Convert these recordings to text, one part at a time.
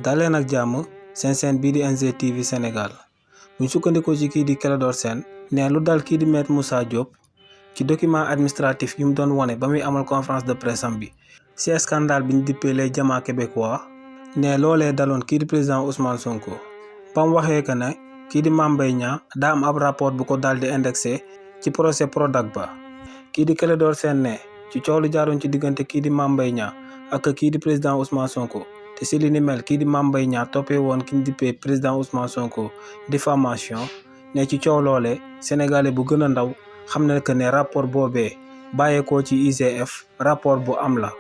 daleen ak jàmm seen chaîne bii di NGTV Sénégal buñ sukkandikoo ci kii di Clédor Sène ne lu dal kii di Maître Moussa Diop ci document administratif yu mu doon wone ba muy amal conférence de presse am bi ci scandale bi ñu dippee les diamants québécois ne loolee daloon kii di président Ousmane Sonko ba mu waxee que ne kii di Mame Mbaye Niang daa am ab rapport bu ko daal di indexé ci procès Prodac ba kii di Clédor Sène ne ci coow lu jaaroon ci diggante kii di Mame Mbaye Niang ak kii di président Ousmane Sonko te si li ni mel kii di Mame Mbaye Niang toppee woon ki ñu dippee président Ousmane Sonko diffamation ne ci coow loole sénégalais bu gën a ndaw xam ne que ne rapport boobee bàyyeekoo ci IGF rapport bu am la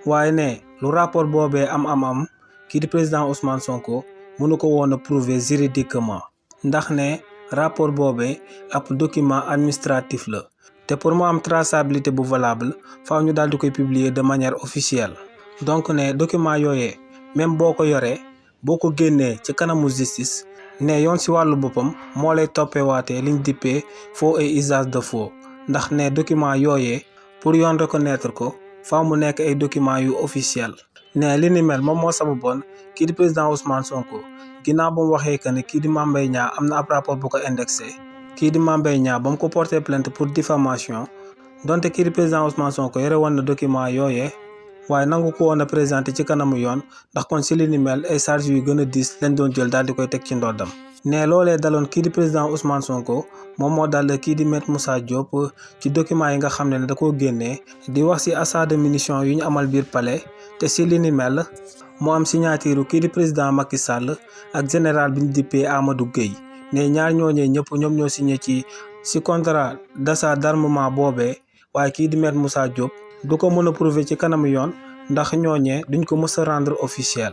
waaye ne lu rapport boobee am kii di président Ousmane Sonko mënu ko woon a prouver juridiquement ndax ne rapport boobee ab document administratif la te pour mu am traçabilité bu valable faaw ñu daal di koy publier de manière officielle donc ne document yooyee même boo ko yoree boo ko génnee ci kanamu justice ne yoon ci wàllu boppam moo lay toppeewaatee liñ dippee faux et usage de faux ndax ne document yooyee pour yoon reconnaître ko faaw mu nekk ay documents yu officiel ne li ni mel moom moo sababoon kii di président Ousmane Sonko ginnaaw ba mu waxee que ne kii di Mame Mbaye Niang am na ab rapport bu ko indexé kii di Mame Mbaye Niang ba mu ko porté plainte pour diffamation donte kii di président Ousmane Sonko yore woon na document yooyee waaye nangu ko woon a présenté ci kanamu yoon ndax kon si li ni mel ay charges yu gën a diis lañ doon jël daal di koy teg ci ndoddam ne loolee daloon kii di président Ousmane Sonko moom moo dal kii di Maître Moussa Diop ci documents yi nga xam ne da koo génnee di wax ci achat de munitions yu ñu amal biir palais te si li ni mel moo am signature kii di président Macky Sall ak général bi ñu dippee Amadou Gueye ne ñaar ñooñee ñëpp ñoom ñoo signé ci contrat d'achat d'armement boobee waaye kii di Maître Moussa Diop du ko mën a prouver ci kanamu yoon ndax ñooñee duñ ko mës a rendre officiel